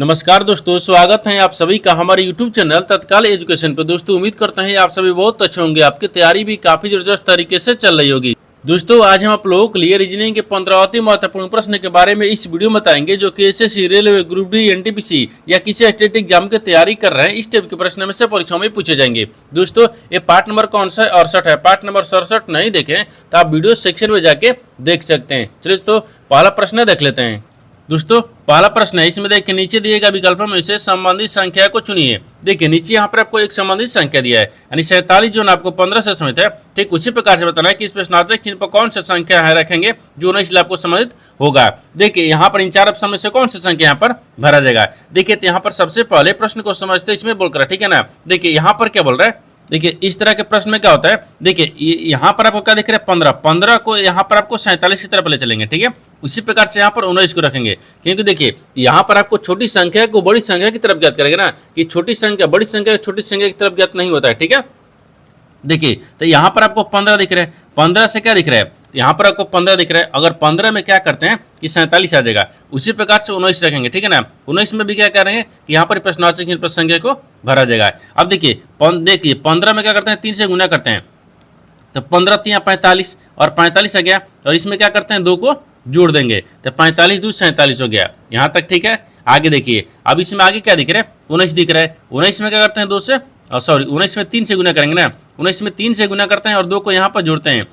नमस्कार दोस्तों, स्वागत है आप सभी का हमारे YouTube चैनल तत्काल एजुकेशन पे। दोस्तों उम्मीद करते हैं आप सभी बहुत अच्छे होंगे, आपकी तैयारी भी काफी जबरदस्त तरीके से चल रही होगी। दोस्तों आज हम आप लोगों के लिए रीजनिंग के 15 अति महत्वपूर्ण प्रश्न के बारे में इस वीडियो में बताएंगे, जो कि SSC, railway, group D, NTPC या किसी स्टेट एग्जाम की तैयारी कर रहे हैं। इस टाइप के प्रश्न में से परीक्षाओं में पूछे जाएंगे। दोस्तों ये पार्ट नंबर कौन सा है? 68 है। पार्ट नंबर 67 नहीं देखें तो आप वीडियो सेक्शन में जाके देख सकते हैं। चलिए तो पहला प्रश्न देख लेते हैं। दोस्तों पहला प्रश्न है, इसमें देखिए नीचे दिए गए विकल्पों में से संबंधित संख्या को चुनिए। देखिए नीचे यहाँ पर आपको एक संबंधित संख्या दिया है, यानी 47 जो आपको 15 से समित है। ठीक उसी प्रकार से बताना है कि इस प्रश्नार्थक चिन्ह पर कौन सा संख्या है रखेंगे जो 19 आपको संबंधित होगा। देखिए यहाँ पर इन चार ऑप्शन में से कौन सा संख्या यहाँ पर भरा जाएगा। देखिए तो यहाँ पर सबसे पहले प्रश्न को समझते इसमें बोलकर, ठीक है ना। देखिए यहाँ पर क्या बोल रहा है, देखिए इस तरह के प्रश्न में क्या होता है। देखिए यहाँ पर आपको क्या दिख रहा है, 15 को यहाँ पर आपको 47 की तरफ ले चलेंगे, ठीक है। उसी प्रकार से यहाँ पर 19 को रखेंगे, क्योंकि देखिए यहाँ पर आपको छोटी संख्या को बड़ी संख्या की तरफ ज्ञात करेंगे ना, कि छोटी संख्या बड़ी संख्या छोटी संख्या की तरफ ज्ञात नहीं होता है, ठीक है। देखिए तो यहाँ पर आपको 15 दिख रहा है, 15 से क्या दिख रहा है, यहाँ पर आपको 15 दिख रहा है। अगर 15 में क्या करते हैं कि 47 आ जाएगा, उसी प्रकार से 19 रखेंगे, ठीक है ना। 19 में भी क्या करेंगे कि यहाँ पर प्रश्नार्थक चिन्ह पर संख्या को भरा जाएगा। अब देखिए 15 में क्या करते हैं, 3 से गुना करते हैं, तो 15 3 45 और 45 आ गया। और इसमें क्या करते हैं, 2 को जोड़ देंगे, तो 45 2 47 हो गया। यहाँ तक ठीक है। आगे देखिए, अब इसमें आगे क्या दिख रहा है, 19 दिख रहा है। 19 में क्या करते हैं, 2 से 19 में 3 से गुना करेंगे ना। 19 में 3 से गुना करते हैं और 2 को यहाँ पर जोड़ते हैं।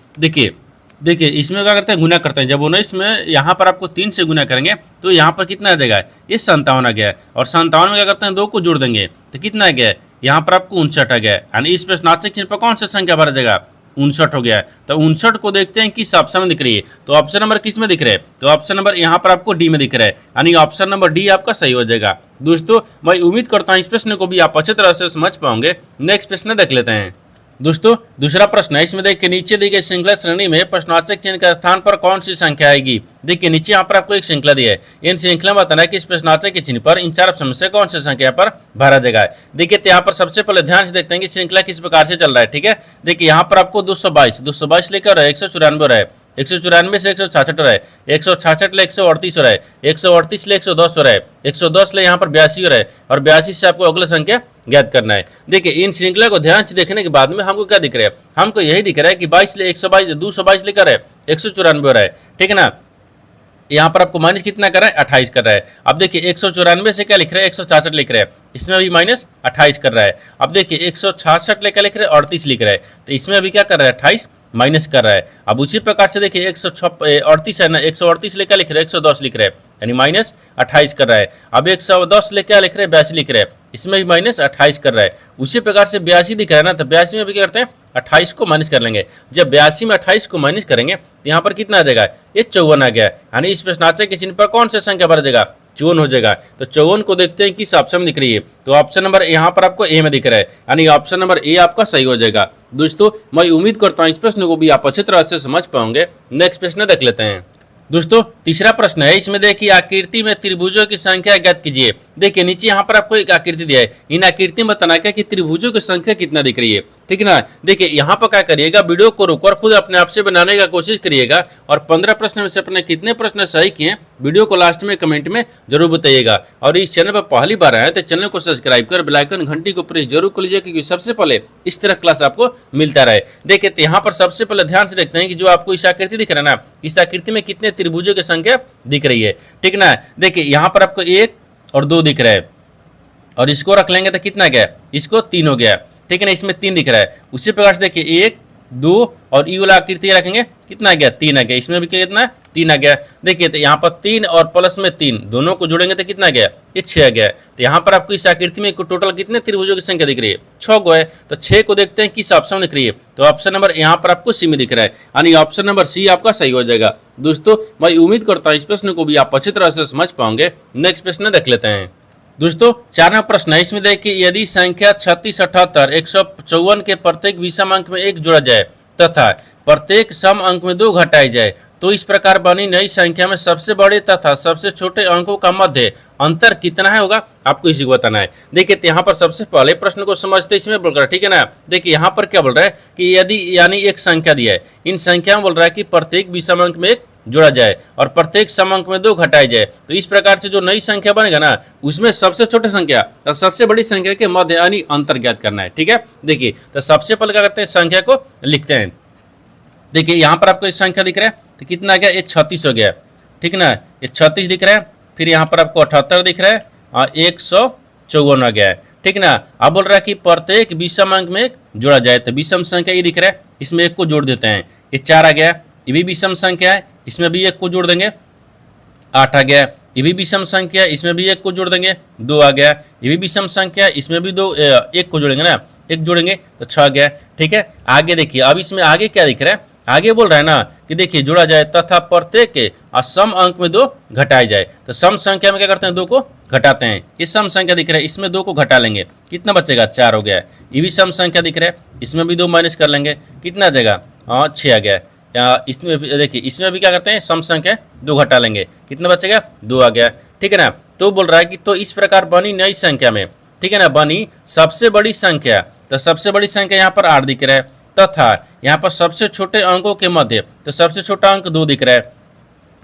देखिए इसमें क्या करते हैं, गुना करते हैं। जब 19 में यहाँ पर आपको 3 से गुना करेंगे तो यहाँ पर कितना आ जाएगा, ये 57 आ गया। और 57 में क्या करते हैं, 2 को जोड़ देंगे तो कितना आ गया, यहाँ पर आपको 59 आ गया। यानी इस प्रश्नार्थक चिन्ह पर कौन सा संख्या भरा जाएगा, 59 हो गया। तो 59 को देखते हैं किस ऑप्शन में दिख रही है। तो ऑप्शन नंबर किस में दिख रहा है, तो ऑप्शन नंबर यहाँ पर आपको डी में दिख रहा है, यानी ऑप्शन नंबर डी आपका सही हो जाएगा। दोस्तों मैं उम्मीद करता हूँ इस प्रश्न को भी आप अच्छी तरह से समझ पाओगे। नेक्स्ट प्रश्न देख लेते हैं। दोस्तों दूसरा प्रश्न है, इसमें देखिए नीचे दी गई श्रृंखला श्रेणी में प्रश्नार्थक चिन्ह का स्थान पर कौन सी संख्या आएगी। देखिए नीचे यहाँ पर आपको एक श्रृंखला दी है। इन श्रृंखला में बताना है कि इस प्रश्नार्थक के चिन्ह पर इन चार ऑप्शन से कौन सी संख्या पर भरा जाएगा। देखिए यहाँ पर सबसे पहले ध्यान से देखते हैं कि श्रृंखला किस प्रकार से चल रहा है, ठीक है। देखिए यहाँ पर आपको 222 लेकर 194 हो रहा है, 194 से 166 हो रहा है, 166 ले 138 हो रहा है, 138 ले 110 हो रहा है, 110 ले यहाँ पर 82 हो रहा है, और 82 से आपको अगला संख्या ज्ञात करना है। देखिए इन श्रृंखला को ध्यान से देखने के बाद में हमको क्या दिख रहा है, हमको यही दिख रहा है कि 22 ले 122 222 लेकर है 194 हो रहा है, ठीक है ना। यहाँ पर आपको माइनस कितना कर रहा है, 28 कर रहा है। अब देखिए 194 से क्या लिख रहा है, 166 लिख रहा है, इसमें भी माइनस 28 कर रहा है। अब देखिए 166 लेकर लिख रहा है, 38 लिख रहा है, तो इसमें अभी क्या कर रहा है, 28 माइनस कर रहा है। अब उसी प्रकार से देखिए 138 है ना, 138 लेकर लिख रहा है, 110 लिख रहा है, यानी माइनस 28 कर रहा है। अब 110 लेकर लिख रहे हैं, 82 लिख रहे हैं, इसमें भी माइनस 28 कर रहा है। उसी प्रकार से 82 दिख रहा है ना, तो 82 में भी क्या करते हैं, 28 को माइनस कर लेंगे। जब 82 में 28 को माइनस करेंगे तो यहाँ पर कितना आ जाएगा, ये 54 आ गया। यानी इस प्रश्नार्थक के चिन्ह पर कौन सा संख्या भरा जाएगा, 54 हो जाएगा। तो 54 को देखते हैं किस ऑप्शन में दिख रही है, तो ऑप्शन नंबर यहाँ पर आपको ए में दिख रहा है, यानी ऑप्शन नंबर ए आपका सही हो जाएगा। दोस्तों मैं उम्मीद करता हूँ इस प्रश्न को भी आप अच्छी तरह से समझ पाओगे। नेक्स्ट प्रश्न देख लेते हैं। दोस्तों तीसरा प्रश्न है, इसमें देखिए आकृति में त्रिभुजों की संख्या ज्ञात कीजिए। देखिए नीचे यहाँ पर आपको एक आकृति दिया है, इन आकृति में बताना क्या कि त्रिभुजों की संख्या कितना दिख रही है, ठीक है ना। देखिए यहाँ पर क्या करिएगा, वीडियो को रोककर खुद अपने आप से बनाने का कोशिश करिएगा, और 15 प्रश्न में से अपने कितने प्रश्न सही किए वीडियो को लास्ट में कमेंट में जरूर बताइएगा। और इस चैनल पर पहली बार आए तो चैनल को सब्सक्राइब कर बेल आइकन घंटी को प्रेस जरूर कर लीजिए, क्योंकि सबसे पहले इस तरह क्लास आपको मिलता रहे। देखिए तो यहाँ पर सबसे पहले ध्यान से देखते हैं कि जो आपको इस आकृति दिख रहा है ना, इस आकृति में कितने त्रिभुजों की संख्या दिख रही है, ठीक ना। देखिए यहाँ पर आपको 1 और 2 दिख रहा है, और इसको रख लेंगे तो कितना गया, इसको 3 हो गया, ठीक है ना। इसमें 3 दिख रहा है। उसी प्रकार से देखिए 1 2 और ई वाला आकृति रखेंगे, कितना आ गया, 3 आ गया। इसमें भी कितना है, 3 आ गया। देखिए तो यहाँ पर 3 और प्लस में 3 दोनों को जोड़ेंगे तो कितना गया, ये 6 आ गया। तो यहाँ पर आपको इस आकृति में टोटल कितने त्रिभुजों की संख्या दिख रही है, 6 को है। तो 6 को देखते हैं किस ऑप्शन में दिख रही है, तो ऑप्शन नंबर यहाँ पर आपको सी में दिख रहा है, यानी ऑप्शन नंबर सी आपका सही हो जाएगा। दोस्तों मैं उम्मीद करता हूँ इस प्रश्न को भी आप अच्छी तरह से समझ पाओगे। नेक्स्ट प्रश्न देख लेते हैं। दोस्तों 4वां प्रश्न है, इसमें देखिए यदि संख्या 36 78 154 के प्रत्येक विषम अंक में 1 जोड़ा जाए तथा प्रत्येक सम अंक में 2 घटाई जाए तो इस प्रकार बनी नई संख्या में सबसे बड़े तथा सबसे छोटे अंकों का मध्य अंतर कितना है होगा, आपको इसी को बताना है। देखिए यहाँ पर सबसे पहले प्रश्न को समझते इसमें बोल रहा है, ठीक है ना। देखिए यहाँ पर क्या बोल रहा है कि यदि यानी एक संख्या दिया है, इन संख्या में बोल रहा है कि प्रत्येक विषम अंक में 1 जोड़ा जाए और प्रत्येक सम अंक में 2 घटाई जाए। तो इस प्रकार से जो नई संख्या बनेगा ना, उसमें सबसे छोटी संख्या और सबसे बड़ी संख्या के मध्य यानी अंतर ज्ञात करना है। ठीक है, देखिए तो सबसे पहले क्या करते हैं, संख्या को लिखते हैं। देखिए यहाँ पर आपको ये संख्या दिख रहा है, तो कितना आ गया, ये 36 हो गया। ठीक ना, ये 36 दिख रहा है, फिर यहाँ पर आपको 78 दिख रहा है और 154 आ गया है। ठीक ना, अब बोल रहा है कि प्रत्येक विषम अंक में जोड़ा जाए, तो विषम संख्या ये दिख रहा है, इसमें 1 को जोड़ देते हैं, ये 4 आ गया। ये भी विषम संख्या है, इसमें भी 1 को जोड़ देंगे, 8 आ गया। ये भी विषम संख्या, इसमें भी 1 को जोड़ देंगे, 2 आ गया। ये भी विषम संख्या, इसमें भी 1 को जोड़ेंगे ना, 1 जोड़ेंगे तो 6 आ गया। ठीक है, आगे देखिए, अब इसमें आगे क्या दिख रहा है, आगे बोल रहा है ना कि देखिए जोड़ा जाए तथा प्रत्येक के सम अंक में 2 घटाई जाए। तो सम संख्या में क्या करते हैं, 2 को घटाते हैं। ये सम संख्या दिख रहा है, इसमें 2 को घटा लेंगे, कितना बचेगा, 4 हो गया। ये भी सम संख्या दिख रहा है, इसमें भी 2 माइनस कर लेंगे, कितना जगह, 6 आ गया। इसमें देखिए, इसमें भी क्या करते हैं, सम संख्या 2 घटा लेंगे, कितना बचेगा, 2 आ गया। ठीक है ना, तो बोल रहा है कि तो इस प्रकार बनी नई संख्या में, ठीक है ना, बनी सबसे बड़ी संख्या। तो सबसे बड़ी संख्या यहाँ पर 8 दिख रहा है, तथा यहाँ पर सबसे छोटे अंकों के मध्य, तो सबसे छोटा अंक 2 दिख रहा है।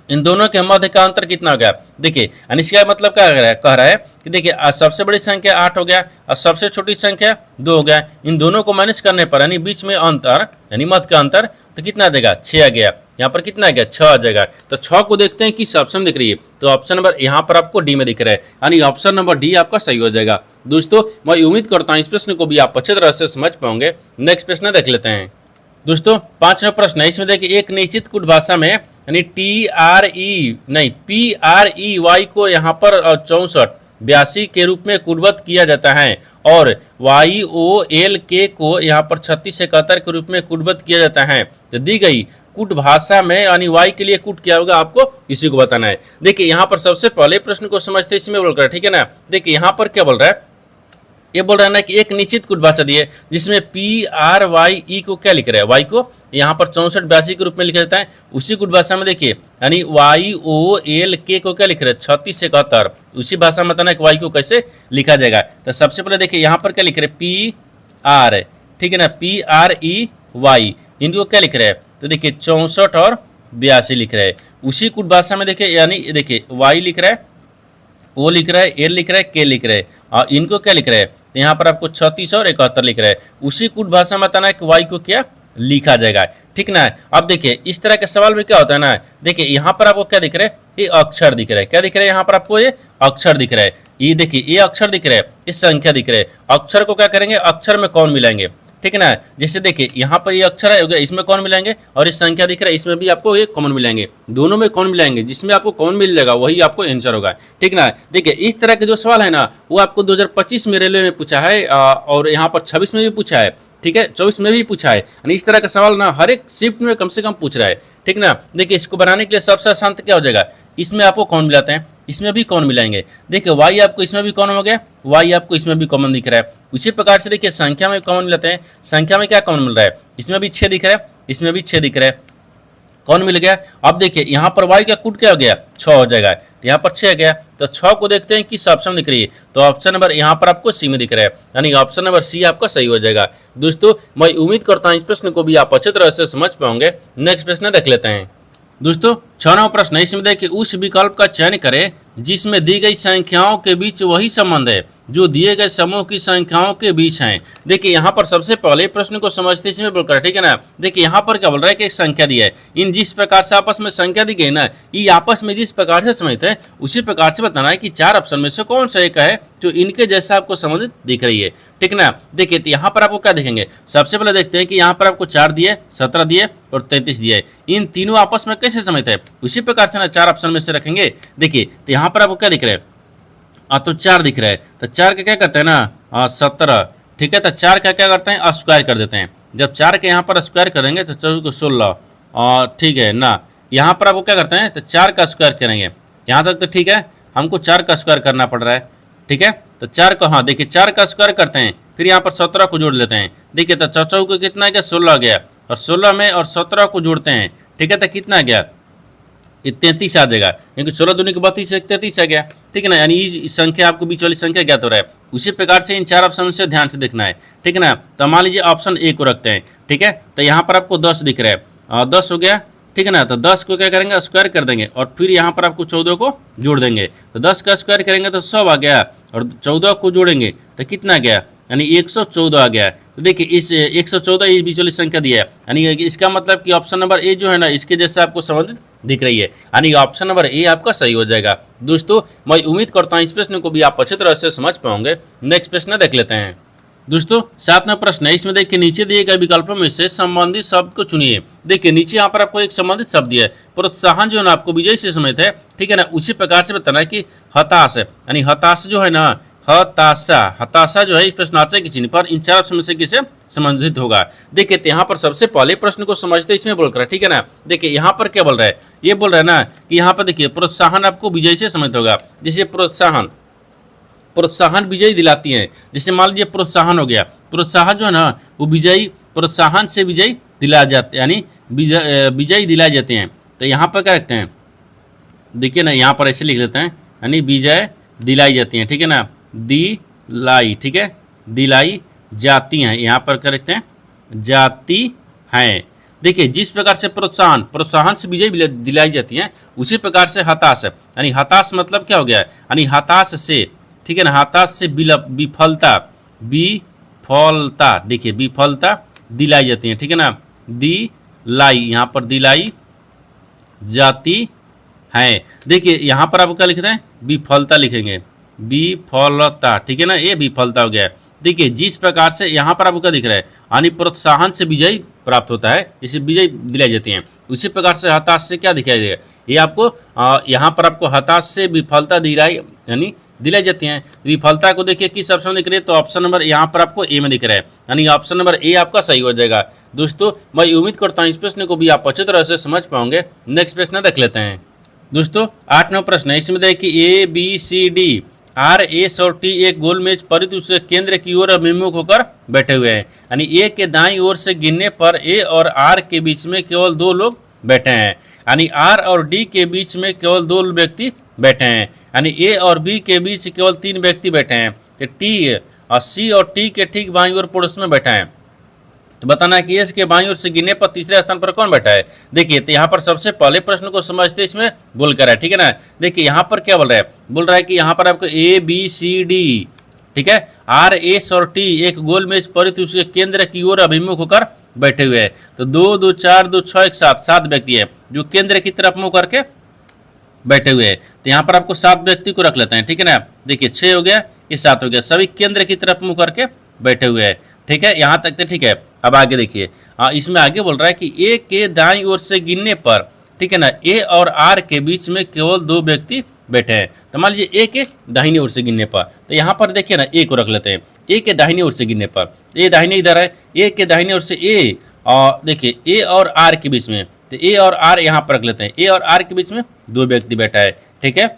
इन दोनों के मध्य का अंतर कितना हो गया, देखिए इसका मतलब क्या कह रहा है कि देखिए सबसे बड़ी संख्या 8 हो गया और सबसे छोटी संख्या 2 हो गया। इन दोनों को माइनस करने पर यानी बीच में अंतर यानी मध्य का अंतर, तो कितना आ जाएगा, 6 आ गया। यहाँ पर कितना आ गया, 6 आ जाएगा। तो 6 को देखते हैं किस ऑप्शन दिख रही है, तो ऑप्शन नंबर यहाँ पर आपको डी में दिख रहा है, यानी ऑप्शन नंबर डी आपका सही हो जाएगा। दोस्तों मैं उम्मीद करता हूँ इस प्रश्न को भी आप अच्छे तरह से समझ पाओगे। नेक्स्ट प्रश्न देख लेते हैं। दोस्तों 5वां प्रश्न है, इसमें देखिए एक निश्चित कुट भाषा में यानी PREY को यहाँ पर 64 के रूप में कूटबद्ध किया जाता है और YOLK को यहाँ पर 3671 के रूप में कूटबद्ध किया जाता है। तो दी गई कूट भाषा में यानी y के लिए कूट क्या होगा, आपको इसी को बताना है। देखिए यहाँ पर सबसे पहले प्रश्न को समझते इसमें बोल रहा है, ठीक है ना। देखिए यहाँ पर क्या बोल रहा है, ये बोल रहा है ना कि एक निश्चित कूट भाषा दी है जिसमें PRYE को क्या लिख रहा है, y को यहाँ पर 6482 के रूप में लिखा जाता है। उसी कूट भाषा में देखिए यानी YOLK को क्या लिख रहे हैं, 3671। उसी भाषा में बताना है कि y को कैसे लिखा जाएगा। तो सबसे पहले देखिए यहाँ पर क्या लिख रहे हैं, PR, ठीक है ना, PREY, इनको क्या लिख रहे हैं, तो देखिए 64 और 82 लिख रहे हैं। उसी कूट भाषा में देखिए यानी देखिए y लिख रहा है, O लिख रहा है, L लिख रहा है, K लिख रहा है और इनको क्या लिख रहा है, तो यहाँ पर आपको 36 और 71 लिख रहा है। उसी कूट भाषा में बताना है कि y को क्या लिखा जाएगा, ठीक ना। अब देखिए इस तरह के सवाल में क्या होता है ना, देखिए यहाँ पर आपको क्या दिख रहा है, ये अक्षर दिख रहा है, क्या दिख रहा है, यहाँ पर आपको ये अक्षर दिख रहा है। ये देखिए ये अक्षर दिख रहा है, इस संख्या दिख रहा है। अक्षर को क्या करेंगे, अक्षर में कौन मिलाएंगे, ठीक है ना। जैसे देखिए यहाँ पर ये अक्षर है, इसमें कौन मिलाएंगे और इस संख्या दिख रहा है, इसमें भी आपको ये कॉमन मिलाएंगे। दोनों में कौन मिलाएंगे, जिसमें आपको कौन मिल जाएगा वही आपको आंसर होगा, ठीक ना। देखिए इस तरह के जो सवाल है ना वो आपको 2025 में रेलवे में पूछा है और यहाँ पर 26 में भी पूछा है, ठीक है, 24 में भी पूछा है। यानी इस तरह का सवाल ना हर एक शिफ्ट में कम से कम पूछ रहा है, ठीक ना। देखिए इसको बनाने के लिए सबसे आसान क्या हो जाएगा, इसमें आपको कौन मिलाते हैं, इसमें भी कौन मिलाएंगे। देखिए y आपको इसमें भी कौन हो गया, y आपको इसमें भी कॉमन दिख रहा है। उसी प्रकार से देखिए संख्या में कॉमन मिलाते हैं, संख्या में क्या कॉमन मिल रहा है, इसमें भी 6 दिख रहा है, इसमें भी 6 दिख रहा है, कौन मिल गया। अब देखिए यहाँ पर y का कूट क्या हो गया, 6 हो जाएगा, तो यहाँ पर 6 आ गया। तो 6 को देखते हैं किस ऑप्शन दिख रही है, तो ऑप्शन नंबर यहाँ पर आपको सी में दिख रहा है, यानी ऑप्शन नंबर सी आपका सही हो जाएगा। दोस्तों मैं उम्मीद करता हूँ इस प्रश्न को भी आप अच्छे तरह से समझ पाओगे। नेक्स्ट प्रश्न देख लेते हैं। दोस्तों 6वां प्रश्न है, इसमें देखिए उस विकल्प का चयन करें जिसमें दी गई संख्याओं के बीच वही संबंध है जो दिए गए समूह की संख्याओं के बीच हैं। देखिए यहाँ पर सबसे पहले प्रश्न को समझते इसमें बोलकर, ठीक है ना। देखिए यहाँ पर क्या बोल रहा है कि एक संख्या दी है, इन जिस प्रकार से आपस में संख्या दी गई ना, ये आपस में जिस प्रकार से समझते हैं उसी प्रकार से बताना है कि 4 ऑप्शन में से कौन सा एक है जो इनके जैसा आपको संबंधित दिख रही है, ठीक ना। देखिए तो यहाँ पर आपको क्या देखेंगे, सबसे पहले देखते हैं कि यहाँ पर आपको 4 दिए, 17 दिए और 33 दिए, इन तीनों आपस में कैसे समझते हैं, उसी प्रकार से ना 4 ऑप्शन में से रखेंगे। देखिए तो यहाँ पर आपको क्या दिख रहा है, तो 4 दिख रहा है, तो 4 का क्या करते हैं ना 17, ठीक है। तो 4 का क्या करते हैं, स्क्वायर कर देते हैं। जब 4 के यहाँ पर स्क्वायर करेंगे तो 4 को 16 और ठीक है ना। यहाँ पर आपको क्या करते हैं, तो 4 का स्क्वायर करेंगे, यहाँ तक तो ठीक है, हमको 4 का स्क्वायर करना पड़ रहा है, ठीक है। तो 4 को, हाँ देखिए 4 का स्क्वायर करते हैं, फिर यहाँ पर 17 को जोड़ लेते हैं। देखिए तो 4 को कितना गया, 16 गया, और 16 में और 17 को जोड़ते हैं, ठीक है, तो कितना गया, 33 आ जाएगा, क्योंकि 16 दूनी के 32 से 33 आ गया, ठीक है ना। यानी इस संख्या आपको बीच वाली संख्या ज्ञात हो रहा है। उसी प्रकार से इन 4 ऑप्शन से ध्यान से देखना है, ठीक है ना। तो मान लीजिए ऑप्शन ए को रखते हैं, ठीक है। तो यहाँ पर आपको 10 दिख रहा है, 10 हो गया, ठीक है ना। तो 10 को क्या करेंगे, स्क्वायर कर देंगे और फिर यहाँ पर आपको 14 को जोड़ देंगे। तो 10 का स्क्वायर करेंगे तो 100 आ गया और 14 को जोड़ेंगे तो कितना गया, यानी 114 आ गया। तो देखिए इस 114 ये बीच वाली संख्या दिया है, यानी इसका मतलब कि ऑप्शन नंबर ए जो है ना इसके जैसे आपको संबंधित दिख रही है, यानी ऑप्शन नंबर ए आपका सही हो जाएगा। दोस्तों मैं उम्मीद करता हूँ इस प्रश्न को भी आप अच्छी तरह से समझ पाओगे। नेक्स्ट प्रश्न देख लेते हैं। दोस्तों 7वां प्रश्न है, इसमें देखिए नीचे दिए गए विकल्पों में से संबंधित शब्द को चुनिए। देखिए नीचे यहाँ पर आपको एक संबंधित शब्द दिया है, प्रोत्साहन जो है ना आपको विजय से समेत है, ठीक है ना। उसी प्रकार से बताना है कि हताश है, यानी हताश जो है ना, हताशा जो है इस प्रश्नार्थ के चिन्ह पर इन 4 ऑप्शन में से किसे संबंधित होगा। देखिए यहाँ पर सबसे पहले प्रश्न को समझते इसमें बोल कर है, ठीक है ना। देखिए यहाँ पर क्या बोल रहा है, ये बोल रहा है ना कि यहाँ पर देखिए प्रोत्साहन आपको विजय से संबंधित होगा। जैसे प्रोत्साहन विजयी दिलाती है, जैसे मान लीजिए प्रोत्साहन हो गया, प्रोत्साहन जो है ना वो विजयी, प्रोत्साहन से विजयी दिलाए जाते, यानी विजयी दिलाए जाते हैं। तो यहाँ पर क्या रखते हैं, देखिए ना यहाँ पर ऐसे लिख लेते हैं, यानी विजय दिलाई जाती हैं, ठीक है ना, दिलाई, ठीक है, दिलाई जाती हैं, यहाँ पर क्या रखते हैं, जाती हैं। देखिए जिस प्रकार से प्रोत्साहन से विजय दिलाई जाती हैं, उसी प्रकार से हताश है, यानी हताश मतलब क्या हो गया, यानी हताश से, ठीक है ना, हताश से विफलता, देखिए विफलता दिलाई जाती है, ठीक है ना, दिलाई, यहाँ पर दिलाई जाती हैं। देखिए यहाँ पर आप क्या लिख रहे हैं, विफलता लिखेंगे, विफलता, ठीक है ना, ये विफलता हो गया। देखिए जिस प्रकार से यहाँ पर आपको क्या दिख रहा है, यानी प्रोत्साहन से विजय प्राप्त होता है, इसे विजय दिलाई जाती हैं, उसी प्रकार से हताश से क्या दिखाई देगा, ये आपको यहाँ पर आपको हताश से विफलता यानी दिलाई जाती हैं। विफलता को देखिए किस ऑप्शन में दिख रही है, तो ऑप्शन नंबर यहाँ पर आपको ए में दिख रहा है, यानी ऑप्शन नंबर ए आपका सही हो जाएगा। दोस्तों मैं उम्मीद करता हूँ इस प्रश्न को भी आप अच्छी तरह से समझ पाओगे। नेक्स्ट प्रश्न देख लेते हैं। दोस्तों 8वां प्रश्न है, इसमें देखिए ABCD R S और T एक गोल मेज परित उसके केंद्र की ओर अभिमुख होकर बैठे हुए हैं, यानी ए के दाईं ओर से गिनने पर ए और आर के बीच में केवल 2 लोग बैठे हैं, यानी आर और डी के बीच में केवल 2 व्यक्ति बैठे हैं, यानी ए और बी के बीच केवल 3 व्यक्ति बैठे हैं। तो टी और सी और टी के ठीक बाईं ओर पड़ोस में बैठा है। तो बताना है कि एस के बाईं ओर से गिनने पर तीसरे स्थान पर कौन बैठा है। देखिए तो यहाँ पर सबसे पहले प्रश्न को समझते इसमें बोल कर है, ठीक है ना। देखिए यहाँ पर क्या बोल रहा है, बोल रहा है कि यहाँ पर आपको ABCD, ठीक है, R S और T एक गोल मेज परित उसके केंद्र की ओर अभिमुख होकर बैठे हुए हैं। तो 2 2 4 2 6 1 7 व्यक्ति है जो केंद्र की तरफ मुंह करके बैठे हुए हैं। तो यहाँ पर आपको 7 व्यक्ति को रख लेते हैं, ठीक है ना। देखिए 6 हो गया, ये 7 हो गया, सभी केंद्र की तरफ मुंह करके बैठे हुए हैं, ठीक है, यहाँ तक तो ठीक है। अब आगे देखिए इसमें आगे बोल रहा है कि ए के दाईं ओर से गिनने पर, ठीक है ना, ए और आर के बीच में केवल 2 व्यक्ति बैठे हैं। तो मान लीजिए ए के दाहिनी ओर से गिनने पर, तो यहाँ पर देखिए ना ए को रख लेते हैं, ए के दाहिनी ओर से गिनने पर, ए दाहिने इधर है, ए के दाहिनी ओर से ए, और देखिए ए और आर के बीच में, तो ए और आर यहाँ पर रख लेते हैं, ए और आर के बीच में 2 व्यक्ति बैठा है, ठीक है।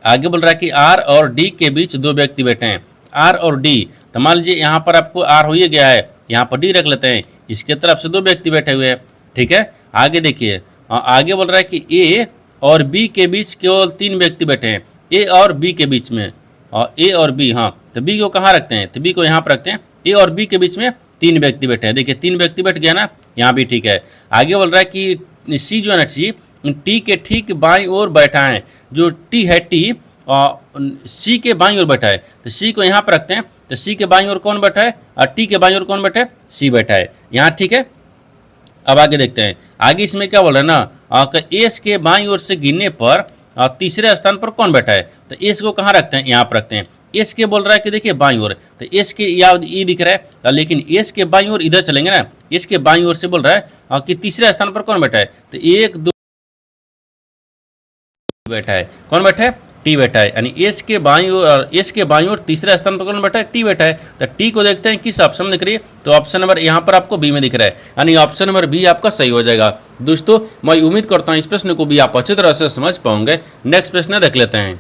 आगे बोल रहा है कि आर और डी के बीच 2 व्यक्ति बैठे हैं, आर और डी। तो मान लीजिए यहाँ पर आपको आर हो ही गया है, यहाँ पर डी रख लेते हैं, इसके तरफ से 2 व्यक्ति बैठे हुए हैं, ठीक है। आगे देखिए आगे बोल रहा है कि ए और बी के बीच केवल 3 व्यक्ति बैठे हैं, ए और बी के बीच में, और ए और बी, हाँ तो बी को कहाँ रखते हैं, तो बी को यहाँ पर रखते हैं, ए और बी के बीच में 3 व्यक्ति बैठे हैं। देखिए 3 व्यक्ति बैठ गया ना, यहाँ भी ठीक है। आगे बोल रहा है कि सी जो है ना, सी टी के ठीक बाईं ओर बैठा है, जो टी है टी सी के बाईं ओर बैठा है, तो सी को यहाँ पर रखते हैं, तो सी के बाईं ओर कौन बैठा है और टी के बाईं ओर कौन बैठा है, सी बैठा है, यहाँ ठीक है। अब आगे देखते हैं, आगे इसमें क्या बोल रहा है ना, एस के बाईं ओर से गिनने पर तीसरे स्थान पर कौन बैठा है, तो एस को कहाँ रखते हैं, यहाँ पर रखते हैं। एस के बोल रहा है कि देखिए बाईं ओर, तो एस के ई दिख रहा है, लेकिन एस के बाईं ओर इधर चलेंगे ना, एस के बाईं ओर से बोल रहा है कि तीसरे स्थान पर कौन बैठा है, तो 1 2 बैठा है, कौन बैठा है, टी बैठा है, यानी एस के बाईं ओर तीसरे स्थान पर कौन बैठा है, टी बैठा है। तो टी को देखते हैं किस ऑप्शन में दिख रही है, तो ऑप्शन नंबर यहाँ पर आपको बी में दिख रहा है, यानी ऑप्शन नंबर बी आपका सही हो जाएगा। दोस्तों मैं उम्मीद करता हूँ इस प्रश्न को भी आप अच्छी तरह से समझ पाओगे। नेक्स्ट प्रश्न देख लेते हैं।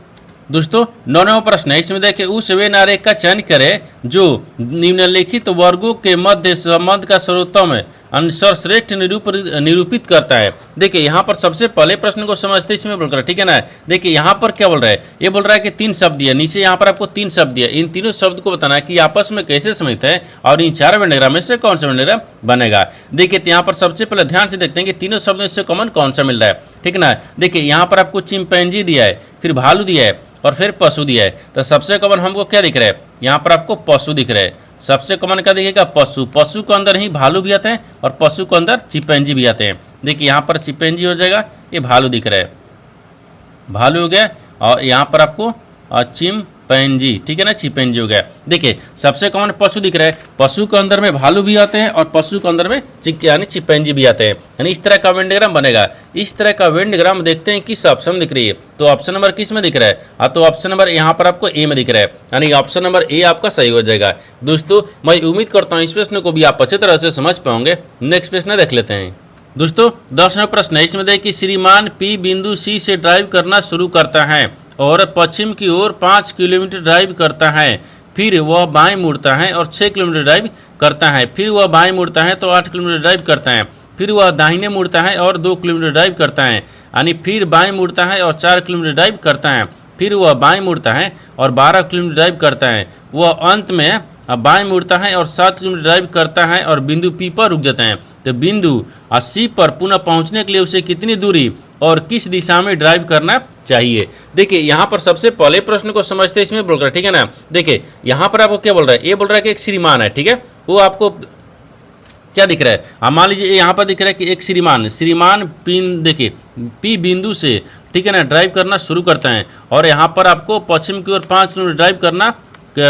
दोस्तों 9वां प्रश्न है, इसमें देखिए उस वे नारे का चयन करें जो निम्नलिखित वर्गों के मध्य संबंध का सर्वोत्तम सर्वश्रेष्ठ निरूपित करता है। देखिए यहाँ पर सबसे पहले प्रश्न को समझते इसमें बोल रहा है, ठीक है ना। देखिए यहाँ पर क्या बोल रहा है, ये बोल रहा है कि 3 शब्द दिया, नीचे यहाँ पर आपको 3 शब्द दिया, इन तीनों शब्द को बताना है कि आपस में कैसे समित है और इन 4 वेंडग्राम में से कौन सा वेंडग्राम बनेगा। देखिए तो यहाँ पर सबसे पहले ध्यान से देखते हैं कि तीनों शब्दों से कॉमन कौन सा मिल रहा है, ठीक है ना। देखिए यहाँ पर आपको चिंपैंजी दिया है, फिर भालू दिया है और फिर पशु दिया है। तो सबसे कॉमन हमको क्या दिख रहा है, यहाँ पर आपको पशु दिख रहा है। सबसे कॉमन क्या दिखेगा, पशु। पशु के अंदर ही भालू भी आते हैं और पशु के अंदर चिंपैंजी भी आते हैं। देखिए यहाँ पर चिंपैंजी हो जाएगा, ये भालू दिख रहा है, भालू हो गया, और यहाँ पर आपको चिंपैंजी, ठीक है ना, चिंपैंजी हो गया। देखिए सबसे कॉमन पशु दिख रहा है, पशु के अंदर में भालू भी आते हैं और पशु के अंदर में यानी चिंपैंजी भी आते हैं, यानी इस तरह का वेंडग्राम बनेगा। इस तरह का वेंडग्राम देखते हैं किस ऑप्शन में दिख रही है, तो ऑप्शन नंबर किस में दिख रहा है, तो ऑप्शन नंबर यहाँ पर आपको ए में दिख रहा है, यानी ऑप्शन नंबर ए आपका सही हो जाएगा। दोस्तों मैं उम्मीद करता हूँ इस प्रश्न को भी आप अच्छी तरह से समझ पाओगे। नेक्स्ट प्रश्न देख लेते हैं। दोस्तों 10वां प्रश्न है, इसमें देखिए श्रीमान पी बिंदु सी से ड्राइव करना शुरू करता है और पश्चिम की ओर 5 किलोमीटर ड्राइव करता है, फिर वह बाएं मुड़ता है और 6 किलोमीटर ड्राइव करता है, फिर वह बाएं मुड़ता है तो 8 किलोमीटर ड्राइव करता है, फिर वह दाहिने मुड़ता है और 2 किलोमीटर ड्राइव करता है, यानी फिर बाएं मुड़ता है और 4 किलोमीटर ड्राइव करता है, फिर वह बाएं मुड़ता है और 12 किलोमीटर ड्राइव करता है, वह अंत में बाएं मुड़ता है और 7 किलोमीटर ड्राइव करता है और बिंदु पी पर रुक जाता है। तो बिंदु सी पर पुनः पहुंचने के लिए उसे कितनी दूरी और किस दिशा में ड्राइव करना चाहिए। देखिए यहाँ पर सबसे पहले प्रश्न को समझते इसमें बोल रहा है, ठीक है ना। देखिए यहाँ पर आपको क्या बोल रहा है, ये बोल रहा है कि एक श्रीमान है, ठीक है, वो आपको क्या दिख रहा है, मान लीजिए यहाँ पर दिख रहा है कि एक श्रीमान पिन, देखिए पी बिंदु से, ठीक है ना, ड्राइव करना शुरू करता है और यहाँ पर आपको पश्चिम की ओर 5 किलोमीटर ड्राइव करना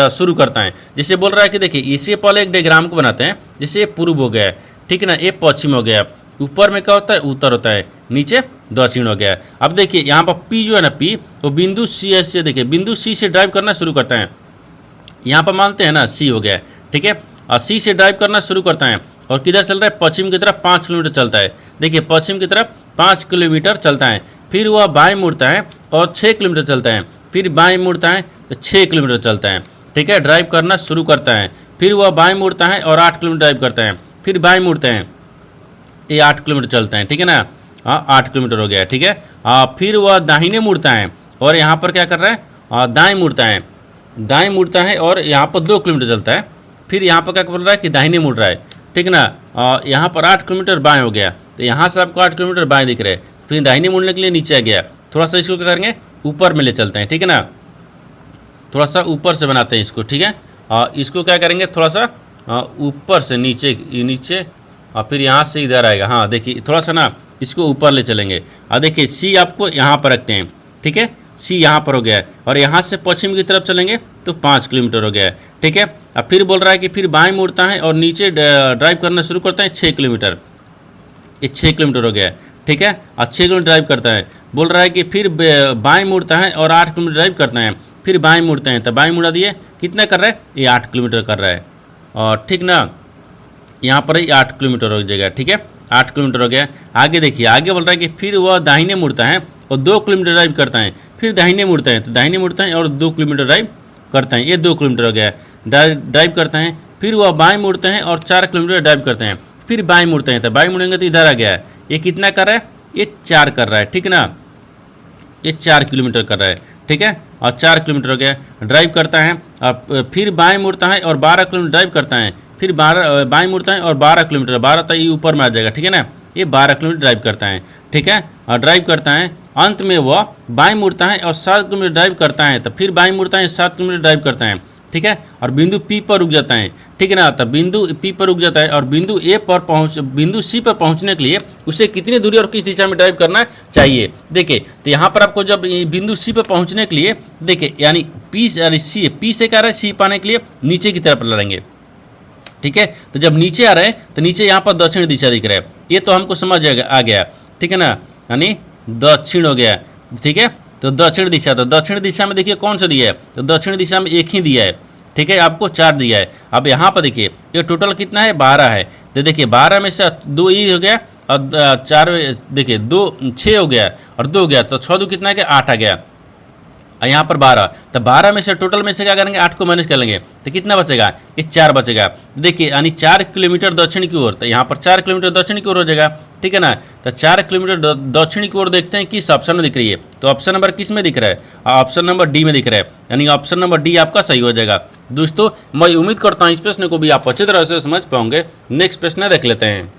शुरू करता है। जैसे बोल रहा है कि देखिए इससे पहले एक डायग्राम को बनाते हैं, जैसे ये पूर्व हो गया, ठीक है ना, ये पश्चिम हो गया, ऊपर में क्या होता है, उत्तर होता है, नीचे दक्षिण हो गया। अब देखिए यहाँ पर पी जो है ना, पी वो बिंदु सी से, देखिए बिंदु सी से ड्राइव करना शुरू करता है, यहाँ पर मानते हैं ना सी हो गया, ठीक है, और सी से ड्राइव करना शुरू करता है और किधर चल रहा है, पश्चिम की तरफ 5 किलोमीटर चलता है। देखिए पश्चिम की तरफ 5 किलोमीटर चलता है, फिर वह बाएं मुड़ता है और 6 किलोमीटर चलता है, फिर बाएं मुड़ता है तो 6 किलोमीटर चलता है, ठीक है, ड्राइव करना शुरू करता है, फिर वह बाएं मुड़ता है और 8 किलोमीटर ड्राइव करता है, फिर बाएं मुड़ते हैं, ये 8 किलोमीटर चलता है, ठीक है ना, 8 किलोमीटर हो गया, ठीक है। फिर वह दाहिने मुड़ता है और यहाँ पर क्या कर रहा है, दाएं मुड़ता है, दाएं मुड़ता है और यहाँ पर 2 किलोमीटर चलता है, फिर यहाँ पर क्या बोल रहा है कि दाहिने मुड़ रहा है, ठीक है ना। यहाँ पर 8 किलोमीटर बाएं हो गया, तो यहाँ से आपको 8 किलोमीटर बाएं दिख रहे हैं, फिर दाहिने मुड़ने के लिए नीचे आ गया, थोड़ा सा इसको क्या करेंगे, ऊपर में ले चलते हैं, ठीक है ना, थोड़ा सा ऊपर से बनाते हैं इसको, ठीक है, इसको क्या करेंगे, थोड़ा सा ऊपर से नीचे और फिर यहाँ से इधर आएगा। हाँ देखिए थोड़ा सा ना इसको ऊपर ले चलेंगे, देखिए सी आपको यहाँ पर रखते हैं, ठीक है, सी यहाँ पर हो गया और यहाँ से पश्चिम की तरफ चलेंगे तो 5 किलोमीटर हो गया, ठीक है। अब फिर बोल रहा है कि फिर बाएं मुड़ता है और नीचे ड्राइव करना शुरू करता है 6 किलोमीटर, ये 6 किलोमीटर हो गया, ठीक है, और 6 किलोमीटर ड्राइव करता है। बोल रहा है कि फिर बाएं मुड़ता है और 8 किलोमीटर ड्राइव करता है, फिर बाएं मुड़ते हैं तो बाएं मुड़ा दिए, कितना कर रहा है, ये 8 किलोमीटर कर रहा है, और ठीक ना, यहाँ पर ही 8 किलोमीटर हो जाएगा, ठीक है, 8 किलोमीटर हो गया। आगे देखिए, आगे बोल रहा है कि फिर वह दाहिने मुड़ता है और 2 किलोमीटर ड्राइव करता है, फिर दाहिने मुड़ता है तो दाहिने मुड़ता है और 2 किलोमीटर ड्राइव करता है, ये 2 किलोमीटर हो गया, ड्राइव करते हैं, फिर वह बाएं मुड़ते हैं और 4 किलोमीटर ड्राइव करते हैं, फिर बाएं मुड़ते हैं तो बाएं मुड़ेंगे तो इधर आ गया है, ये कितना कर रहा है, ये 4 कर रहा है, ठीक है ना, ये 4 किलोमीटर कर रहा है, ठीक है, और 4 किलोमीटर हो गया, ड्राइव करता है, और फिर बाएं मुड़ता है और 12 किलोमीटर ड्राइव करता है, फिर बाएं मुड़ता है और 12 किलोमीटर, 12 तक ये ऊपर में आ जाएगा, ठीक है ना, ये 12 किलोमीटर ड्राइव करता है, ठीक है, और ड्राइव करता है, अंत में वह बाएं मुड़ता है और 7 किलोमीटर ड्राइव करता है, तो फिर बाएं मुड़ता है 7 किलोमीटर ड्राइव करता है, ठीक है, और बिंदु पी पर रुक जाता है, ठीक है ना, तो बिंदु पी पर रुक जाता है और बिंदु सी पर पहुंचने के लिए उसे कितनी दूरी और किस दिशा में ड्राइव करना चाहिए। देखिए तो यहाँ पर आपको जब बिंदु सी पर पहुंचने के लिए, देखिए यानी पी से क्या रहा है, सी पाने के लिए नीचे की तरफ लड़ेंगे, ठीक है, तो जब नीचे आ रहे हैं तो नीचे यहाँ पर दक्षिण दिशा दिख रहा है, ये तो हमको समझ आ गया, ठीक है ना, यानी दक्षिण हो गया, ठीक है, तो दक्षिण दिशा, तो दक्षिण दिशा में देखिए कौन सा दिया है, तो दक्षिण दिशा में एक ही दिया है, ठीक है, आपको 4 दिया है। अब यहाँ पर देखिए ये टोटल कितना है, 12 है, तो देखिए 12 में से 2 ही हो गया और 4 देखिए 2 6 हो गया और 2 हो गया, तो 6 2 कितना है, 8 आ गया, और यहाँ पर 12, तो 12 में से टोटल में से क्या करेंगे 8 को माइनस कर लेंगे तो कितना बचेगा, ये 4 बचेगा। देखिए यानी 4 किलोमीटर दक्षिण की ओर, तो यहाँ पर 4 किलोमीटर दक्षिण की ओर हो जाएगा, ठीक है ना। तो 4 किलोमीटर दक्षिण की ओर देखते हैं किस ऑप्शन में दिख रही है, तो ऑप्शन नंबर किस में दिख रहा है, ऑप्शन नंबर डी में दिख रहा है, यानी ऑप्शन नंबर डी आपका सही हो जाएगा। दोस्तों मैं उम्मीद करता हूँ इस प्रश्न को भी आप अच्छी तरह से समझ पाओगे। नेक्स्ट प्रश्न देख लेते हैं।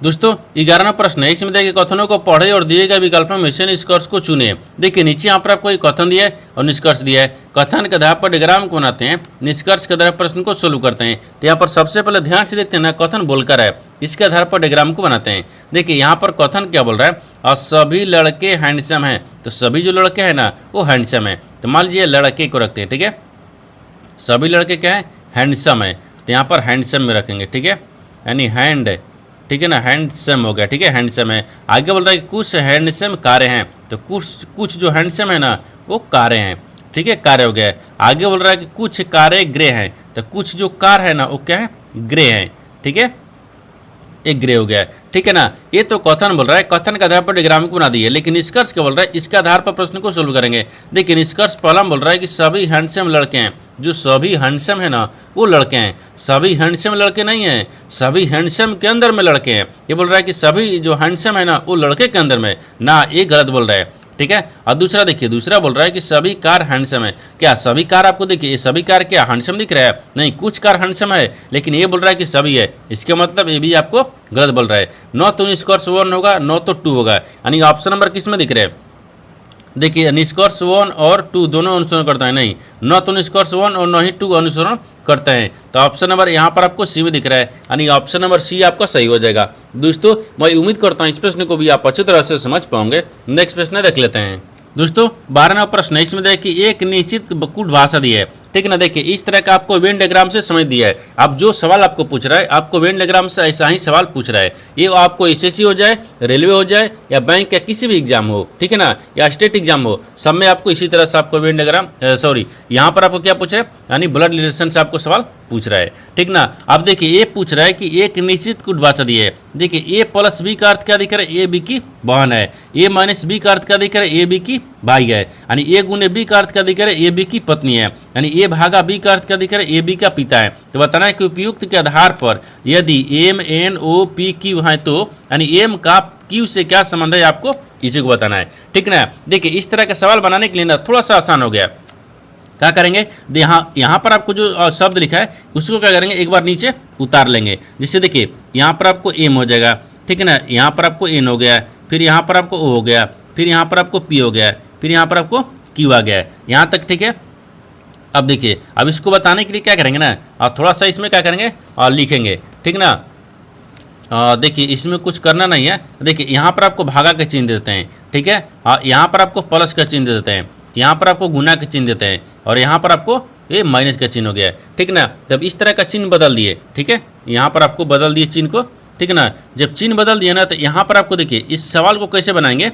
दोस्तों 11वां प्रश्न है, इसमें देखिए कथनों को पढ़े और दिए गए विकल्पों में से निष्कर्ष को चुने। देखिए नीचे यहाँ पर आपको एक कथन दिया है और निष्कर्ष दिया है। कथन के आधार पर डायग्राम को बनाते हैं, निष्कर्ष के आधार पर प्रश्न को सोल्व करते हैं। तो यहाँ पर सबसे पहले ध्यान से देखते हैं ना, कथन बोलकर है, इसके आधार पर डायग्राम को बनाते हैं। देखिए यहाँ पर कथन क्या बोल रहा है, और सभी लड़के हैंडसम हैं, तो सभी जो लड़के हैं ना वो हैंडसम है। तो मान लीजिए लड़के को रखते हैं, ठीक है, सभी लड़के क्या है, हैंडसम है, तो यहाँ पर हैंडसम में रखेंगे, ठीक है, यानी हैंड, ठीक है ना, हैंडसम हो गया, ठीक है, हैंडसम है। आगे बोल रहा है कि कुछ हैंडसम कारें हैं, तो कुछ जो हैंडसम है ना वो कारें हैं, ठीक है, कारें हो गया। आगे बोल रहा है कि कुछ कारें ग्रे हैं, तो कुछ जो कार है ना वो क्या है, ग्रे हैं, ठीक है, एक ग्रे हो गया, ठीक है ना। ये तो कथन बोल रहा है, कथन के आधार पर डायग्राम को बना दिए, लेकिन निष्कर्ष क्या बोल रहा है, इसके आधार पर प्रश्न को सोल्व करेंगे। देखिए निष्कर्ष पहला बोल रहा है कि सभी हैंडसम लड़के हैं, जो सभी हैंडसम है ना वो लड़के हैं, सभी हैंडसम लड़के नहीं हैं, सभी हैंडसम के अंदर में लड़के हैं। ये बोल रहा है कि सभी जो हैंडसम है ना वो लड़के के अंदर में ना, ये गलत बोल रहा है, ठीक है। और दूसरा देखिए, दूसरा बोल रहा है कि सभी कार हैंडसम है। क्या सभी कार आपको देखिए, ये सभी कार क्या हैंडसम दिख रहा है, नहीं, कुछ कार हैंडसम है, लेकिन ये बोल रहा है कि सभी है, इसका मतलब ये भी आपको गलत बोल रहा है। न तो निष्कर्ष 1 होगा न तो 2 होगा, यानी ऑप्शन नंबर किस में दिख रहा है, देखिए निष्कर्ष 1 और 2 दोनों अनुसरण करता है, नहीं, न तो निष्कर्ष 1 और न ही 2 अनुसरण करते हैं। तो ऑप्शन नंबर यहाँ पर आपको सी में दिख रहा है, यानी ऑप्शन नंबर सी आपका सही हो जाएगा। दोस्तों मैं उम्मीद करता हूँ इस प्रश्न को भी आप अच्छी तरह से समझ पाओगे। नेक्स्ट प्रश्न देख लेते हैं। दोस्तों 12वां प्रश्न है, इसमें देखिए एक निश्चित कूट भाषा दी है, ठीक है ना। देखिए इस तरह का आपको वेन डायग्राम से समझ दिया है। अब जो सवाल आपको पूछ रहा है, आपको वेन डायग्राम से ऐसा ही सवाल पूछ रहा है, ये आपको एसएससी हो जाए, रेलवे हो जाए, या बैंक या किसी भी एग्जाम हो, ठीक है ना, या स्टेट एग्जाम हो, सब में आपको इसी तरह से आपको वेन डायग्राम यहाँ पर आपको क्या पूछ रहा है, यानी ब्लड रिलेशन से आपको सवाल पूछ रहा है, ठीक ना। अब देखिए ये पूछ रहा है कि एक निश्चित कूट भाषा दी है। देखिए ए प्लस बी का अर्थ क्या दिख रहा है, ए बी की बहन है, ए माइनस बी का अर्थ क्या दिख रहा है, ए बी की भाई है, यानी ए गुने बी का अर्थ क्या दिख रहा है, ए बी की पत्नी है, यानी ए भागा बी का अर्थ क्या दिख रहा है, ए बी का पिता है। तो बताना है कि उपयुक्त के आधार पर यदि M N O P Q है तो यानी एम का क्यू से क्या संबंध है, आपको इसी को बताना है, ठीक ना। देखिए इस तरह का सवाल बनाने के लिए ना थोड़ा सा आसान हो गया। क्या करेंगे, यहाँ पर आपको जो शब्द लिखा है उसको क्या करेंगे, एक बार नीचे उतार लेंगे। जिससे देखिए यहाँ पर आपको एम हो जाएगा, ठीक है ना, यहाँ पर आपको एन हो गया, फिर यहाँ पर आपको ओ हो गया, फिर यहाँ पर आपको पी हो गया, फिर यहाँ पर आपको क्यू आ गया, यहाँ तक, ठीक है। अब देखिए अब इसको बताने के लिए क्या करेंगे ना, और थोड़ा सा इसमें क्या करेंगे और लिखेंगे, ठीक ना। देखिए इसमें कुछ करना नहीं है। देखिए यहाँ पर आपको भागा का चिन्ह देते हैं, ठीक है, यहाँ पर आपको प्लस का चिन्ह देते हैं, यहाँ पर आपको गुना का चिन्ह देते हैं, और यहाँ पर आपको ये माइनस का चिन्ह हो गया है, ठीक ना। तब इस तरह का चिन्ह बदल दिए, ठीक है, यहाँ पर आपको बदल दिए चिन्ह को, ठीक है ना। जब चिन्ह बदल दिए ना तो यहाँ पर आपको देखिए इस सवाल को कैसे बनाएंगे,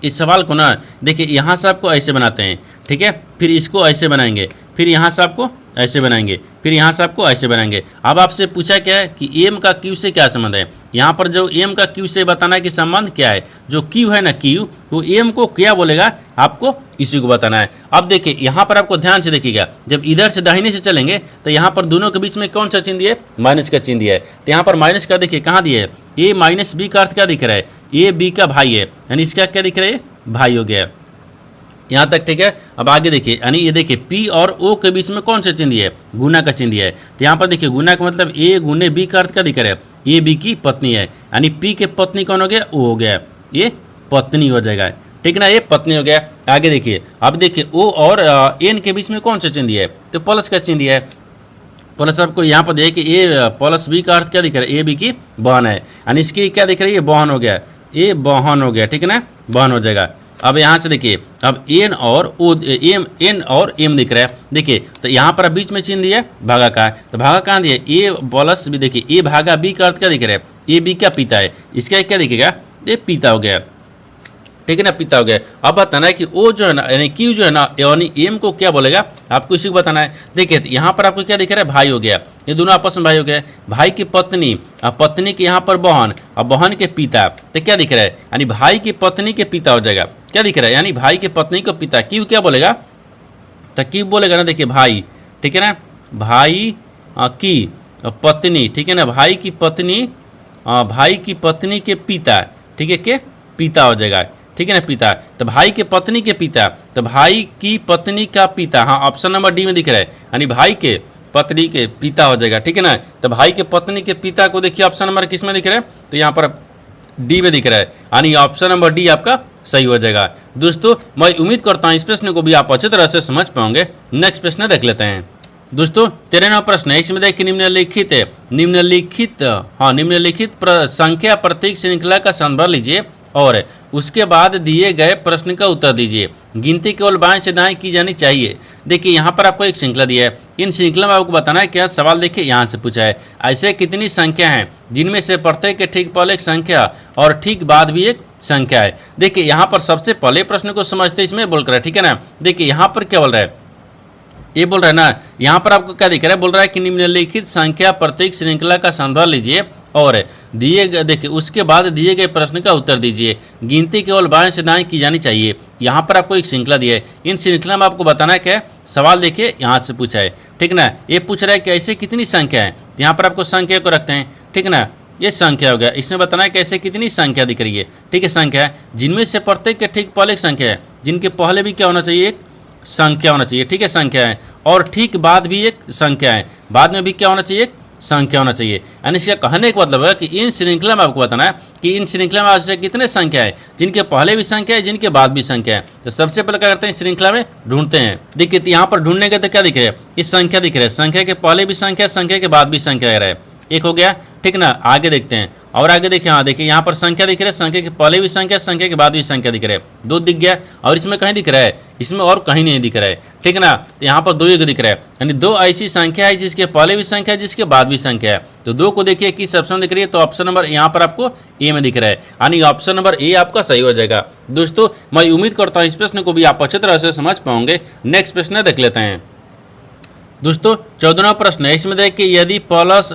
इस सवाल को ना देखिए यहाँ से आपको ऐसे बनाते हैं, ठीक है, फिर इसको ऐसे बनाएंगे, फिर यहाँ से आपको ऐसे बनाएंगे, फिर यहाँ से आपको ऐसे बनाएंगे। अब आपसे पूछा क्या है कि एम का क्यू से क्या संबंध है, यहाँ पर जो एम का क्यू से बताना है कि संबंध क्या है, जो क्यू है ना क्यू, वो एम को क्या बोलेगा आपको इसी को बताना है। अब देखिए यहाँ पर आपको ध्यान से देखिएगा, जब इधर से दाहिने से चलेंगे तो यहाँ पर दोनों के बीच में कौन सा चिन्ह दिया है, माइनस का चिन्ह दिया है। तो यहाँ पर माइनस का देखिए कहाँ दिया है, ए माइनस बी का अर्थ क्या दिख रहा है, ए बी का भाई है, यानी इसका क्या दिख रहा है, भाई हो गया, यहाँ तक, ठीक है। अब आगे देखिए, यानी ये देखिए पी और ओ के बीच में कौन सा चिन्ह दिया है, गुना का चिन्ह दिया है। तो यहाँ पर देखिए गुना का मतलब ए गुने बी का अर्थ क्या दिख रहा है, ए बी की पत्नी है, यानी पी के पत्नी कौन हो गया, ओ हो गया, ये पत्नी हो जाएगा, ठीक ना, ये पत्नी हो गया। आगे देखिए, अब देखिए ओ और एन के बीच में कौन सा चिन्ह दिया है, तो प्लस का चिन्ह दिया है। प्लस आपको यहाँ पर देखिए ए प्लस बी का अर्थ क्या दिख रहा है, ए बी की बहन है, यानी इसकी क्या दिख रही है, बहन हो गया, ये बहन हो गया, ठीक है ना, बहन हो जाएगा। अब यहाँ से देखिए अब एन और ओ एन और एम दिख रहा है, देखिए तो यहाँ पर बीच में चिन्ह दिया भागा का, तो भागा कहाँ दिया, ए प्लस बी, देखिए ए भागा बी का अर्थ क्या दिख रहा है, ए बी का पिता है, इसका क्या दिखेगा, ये पिता हो गया, ठीक है ना, पिता हो गया। अब बताना है कि ओ जो है ना यानी क्यू जो है ना यानी एम को क्या बोलेगा, आपको इसी को बताना है। देखिए यहाँ पर आपको क्या दिख रहा है, भाई हो गया, ये दोनों आपस में भाई हो गया, भाई की पत्नी और पत्नी के यहाँ पर बहन और बहन के पिता, तो क्या दिख रहा है, यानी भाई की पत्नी के पिता हो जाएगा, क्या दिख रहा है, यानी भाई के पत्नी को पिता, क्यों क्या बोलेगा, तो क्यों बोलेगा ना, देखिए भाई, ठीक है ना, भाई की पत्नी, ठीक है ना, भाई की पत्नी, भाई की पत्नी के पिता, ठीक है, के पिता हो जाएगा, ठीक है ना, पिता, तो भाई के पत्नी के पिता, तो भाई की पत्नी का पिता, हाँ ऑप्शन नंबर डी में दिख रहा है, यानी भाई के पत्नी के पिता हो जाएगा, ठीक है ना। तो भाई के पत्नी के पिता को देखिए ऑप्शन नंबर किस में दिख रहा है, तो यहाँ पर डी में दिख रहा है, यानी ऑप्शन नंबर डी आपका सही हो जाएगा। दोस्तों मैं उम्मीद करता हूँ इस प्रश्न को भी आप अच्छी तरह से समझ पाओगे। नेक्स्ट प्रश्न देख लेते हैं। दोस्तों 13वां प्रश्न है, इसमें देखिए निम्नलिखित संख्या प्रतीक श्रृंखला का संदर्भ लीजिए और उसके बाद दिए गए प्रश्न का उत्तर दीजिए। गिनती केवल बाएं से दाएं की जानी चाहिए। देखिए यहाँ पर आपको एक श्रृंखला दिया है, इन श्रृंखला में आपको बताना है क्या सवाल। देखिए यहाँ से पूछा है ऐसे कितनी संख्या हैं जिनमें से प्रत्येक के ठीक पहले एक संख्या और ठीक बाद भी एक संख्या है। देखिए यहाँ पर सबसे पहले प्रश्न को समझते इसमें बोल कर है, ठीक है ना। देखिए यहाँ पर क्या बोल रहा है, ये बोल रहा है ना, यहाँ पर आपको क्या दिख रहा है, बोल रहा है कि निम्नलिखित संख्या प्रतीक श्रृंखला का संदर्भ लीजिए और देखिए उसके बाद दिए गए प्रश्न का उत्तर दीजिए। गिनती केवल बाएं से दाएं की जानी चाहिए। यहाँ पर आपको एक श्रृंखला दी है, इन श्रृंखला में आपको बताना है क्या सवाल। देखिए यहाँ से पूछा है, ठीक ना, ये पूछ रहा है कि ऐसे कितनी संख्या है, यहाँ पर आपको संख्या को रखते हैं, ठीक ना, ये संख्या हो गया। इसमें बताना है कैसे कितनी संख्या दिख रही है, ठीक है, संख्या है जिनमें से प्रत्येक के ठीक पहले एक संख्या है, जिनके पहले भी क्या होना चाहिए, एक संख्या होना चाहिए, ठीक है, संख्या है, और ठीक बाद भी एक संख्या है, बाद में भी क्या होना चाहिए, एक संख्या होना चाहिए। यानी इसका कहने का मतलब है कि इन श्रृंखला में आपको बताना है कि इन श्रृंखला में ऐसे कितने संख्या है जिनके पहले भी संख्या है, जिनके बाद भी संख्या है। तो सबसे पहले क्या करते हैं, श्रृंखला में ढूंढते हैं। देखिए यहाँ पर ढूंढने के तो क्या दिख रहा है, इस संख्या दिख रहा है, संख्या के पहले भी संख्या, संख्या के बाद भी संख्या आ रहा है, एक हो गया, ठीक ना। आगे देखते हैं, और आगे देखिए, हाँ देखिए यहाँ पर संख्या दिख रहा है, संख्या के पहले भी संख्या, संख्या के बाद भी संख्या दिख रहा है, दो दिख गया। और इसमें कहीं दिख रहा है, इसमें और कहीं नहीं दिख रहा है, ठीक ना। तो यहाँ पर दो एक दिख रहा है, यानी दो ऐसी संख्या है जिसके पहले भी संख्या है, जिसके बाद भी संख्या है। तो दो को देखिए किस ऑप्शन दिख रही है, तो ऑप्शन नंबर यहाँ पर आपको ए में दिख रहा है, यानी ऑप्शन नंबर ए आपका सही हो जाएगा। दोस्तों मैं उम्मीद करता हूँ इस प्रश्न को भी आप अच्छी तरह से समझ पाओगे। नेक्स्ट प्रश्न देख लेते हैं। दोस्तों 14वां प्रश्न है, इसमें देखिए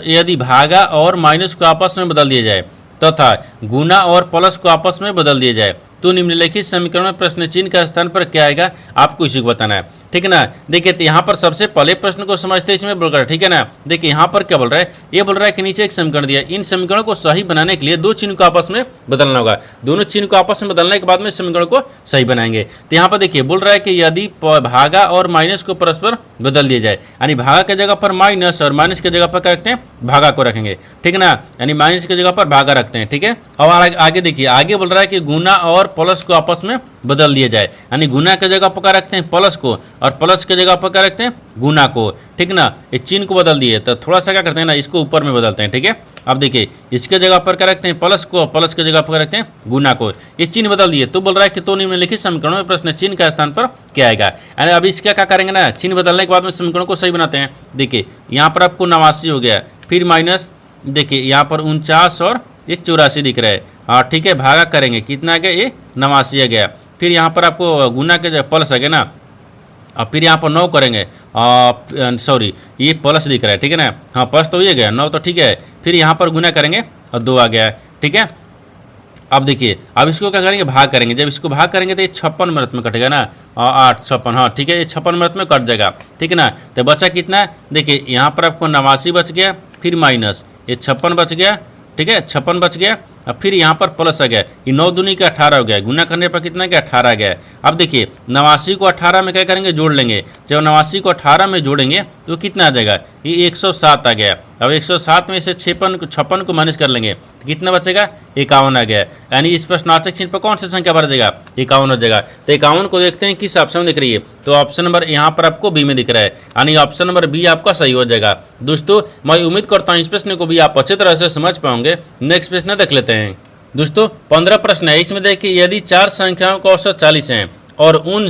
यदि भागा और माइनस को आपस में बदल दिया जाए तथा गुना और प्लस को आपस में बदल दिया जाए तो निम्नलिखित समीकरण में प्रश्न चिन्ह का स्थान पर क्या आएगा, आपको इसी को बताना है, ठीक है ना। देखिए तो यहाँ पर सबसे पहले प्रश्न को समझते इसमें बोल रहा है, ठीक है ना। देखिए यहाँ पर क्या बोल रहा है, ये बोल रहा है कि नीचे एक समीकरण दिया है, इन समीकरणों को सही बनाने के लिए दो चिन्ह को आपस में बदलना होगा। दोनों चिन्ह को आपस में बदलने के बाद में समीकरण को सही बनाएंगे। तो यहाँ पर देखिए बोल रहा है कि यदि भागा और माइनस को परस्पर बदल दिया जाए, यानी भागा की जगह पर माइनस और माइनस की जगह पर क्या रखते हैं, भागा को रखेंगे, ठीक है ना, यानी माइनस की जगह पर भागा रखते हैं, ठीक है। और आगे देखिए, आगे बोल रहा है कि गुना और प्लस को आपस में बदल दिया जाए, यानी गुना की जगह पर क्या रखते हैं, प्लस को, और प्लस की जगह पर क्या रखते हैं, गुना को, ठीक ना। ये चिन्ह को बदल दिए तो थोड़ा सा क्या करते हैं ना, इसको ऊपर में बदलते हैं, ठीक है। अब देखिए इसके जगह पर क्या रखते हैं, प्लस को, प्लस की जगह पर रखते हैं गुना को, ये चिन्ह बदल दिए। तो बोल रहा है कि तो निम्नलिखित समीकरणों में प्रश्न चिन्ह का स्थान पर क्या आएगा। यानी अब इसका क्या करेंगे ना, चिन्ह बदलने के बाद में समीकरण को सही बनाते हैं। देखिए यहाँ पर आपको 89 हो गया, फिर माइनस, देखिए यहाँ पर 49 और ये 84 दिख रहा है, हाँ ठीक है। भागा करेंगे, कितना आ गया, ये 89 आ गया। फिर यहाँ पर आपको गुना के प्लस आ गया ना, और फिर यहाँ पर 9 करेंगे, सॉरी ये प्लस दिख रहा है, ठीक है ना, हाँ प्लस तो ये गया 9 तो ठीक है। फिर यहाँ पर गुना करेंगे और 2 आ गया, ठीक है। अब देखिए अब इसको क्या करेंगे, भाग करेंगे। जब इसको भाग करेंगे तो ये 56 मिनट में कटेगा ना, 8 56, हाँ ठीक है, ये 56 मिनट में कट जाएगा, ठीक है ना। तो बचा कितना, देखिए यहाँ पर आपको 89 बच गया, फिर माइनस ये 56 बच गया, ठीक है, 56 बच गया। अब फिर यहाँ पर प्लस आ गया, ये 9 दूनी का 18 हो गया, गुना करने पर कितना गया, 18 गया। अब देखिए 89 को 18 में क्या करेंगे, जोड़ लेंगे। जब 89 को 18 में जोड़ेंगे तो कितना आ जाएगा, ये 107 आ गया। अब 107 में से 56 को माइनस कर लेंगे तो कितना बचेगा, 51 आ गया। यानी इस प्रश्नार्थक चिन्ह पर कौन सी संख्या बढ़ जाएगा, 51 हो जाएगा। तो 51 को देखते हैं किस ऑप्शन में दिख रही है, तो ऑप्शन नंबर यहाँ पर आपको बी में दिख रहा है, यानी ऑप्शन नंबर बी आपका सही हो जाएगा। दोस्तों मैं उम्मीद करता हूँ इस प्रश्न को भी आप अच्छे तरह से समझ पाओगे। नेक्स्ट प्रश्न देख लेते हैं। दोस्तों 15 प्रश्न है, इसमें देखिए यदि 4 संख्याओं का औसत 40 है और उन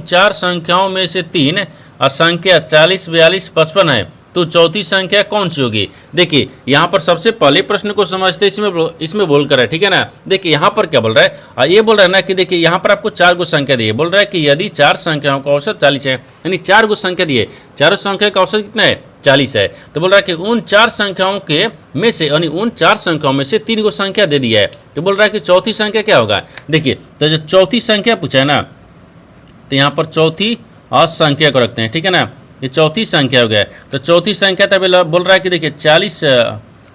4 संख्याओं में से 3 संख्या 40 42 55 है तो चौथी संख्या कौन सी होगी। देखिए यहाँ पर सबसे पहले प्रश्न को समझते इसमें बोल कर है, ठीक है ना। देखिए यहाँ पर क्या बोल रहा है, ये बोल रहा है ना कि देखिए यहाँ पर आपको 4 गो संख्या दी है, बोल रहा है कि यदि 4 संख्याओं का औसत 40 है, यानी 4 गो संख्या दिए, चारों संख्या का औसत कितना है 40 है। तो बोल रहा है कि उन 4 संख्याओं के में से यानी उन 4 संख्याओं में से 3 को संख्या दे दिया है। तो बोल रहा है कि चौथी संख्या क्या होगा। देखिए तो जो चौथी संख्या पूछा है ना, तो यहाँ पर चौथी संख्या को रखते हैं, ठीक है ना। ये चौथी संख्या हो गया। तो चौथी संख्या तब बोल रहा है कि देखिए 40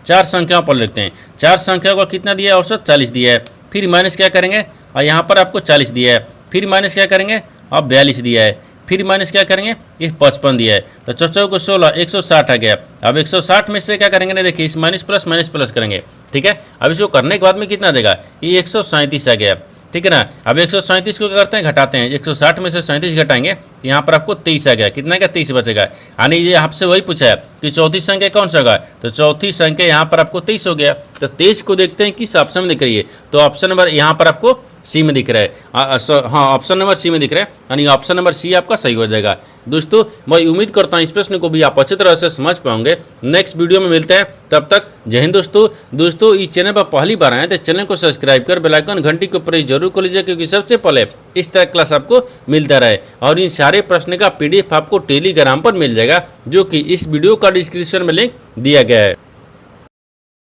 4 संख्याओं पर लिखते हैं। 4 संख्याओं का कितना दिया है, औसत 40 दिया है। फिर माइनस क्या करेंगे, और यहाँ पर आपको 40 दिया है। फिर माइनस क्या करेंगे, अब 42 दिया है। फिर माइनस क्या करेंगे, ये 55 दिया है। तो 4 को 16 160 आ गया। अब 160 में से क्या करेंगे ना, देखिए इस माइनस प्लस करेंगे, ठीक है। अब इसको करने के बाद में कितना देगा, ये 137 आ गया, ठीक है ना। अब 137 को क्या करते हैं, घटाते हैं। 160 में से 37 घटाएंगे तो यहाँ पर आपको 23 आ गया। कितना का 23 बचेगा। यानी ये आपसे वही पूछा है कि चौथी संख्या कौन सा होगा, तो चौथी संख्या यहाँ पर आपको 23 हो गया। तो 23 को देखते हैं किस ऑप्शन में दिख रही है। तो ऑप्शन नंबर यहाँ पर आपको सी में दिख रहा है। हाँ, ऑप्शन नंबर सी में दिख रहा है, यानी ऑप्शन नंबर सी आपका सही हो जाएगा। दोस्तों मैं उम्मीद करता हूँ इस प्रश्न को भी आप अच्छी तरह से समझ पाओगे। नेक्स्ट वीडियो में मिलते हैं, तब तक जय हिंद। दोस्तों इस चैनल पर पहली बार आए तो चैनल को सब्सक्राइब कर बेल आइकन घंटी को प्रेस जरूर कर लीजिए, क्योंकि सबसे पहले इस तरह क्लास आपको मिलता रहे। और इन सारे प्रश्न का PDF आपको टेलीग्राम पर मिल जाएगा, जो कि इस वीडियो का डिस्क्रिप्शन में लिंक दिया गया है।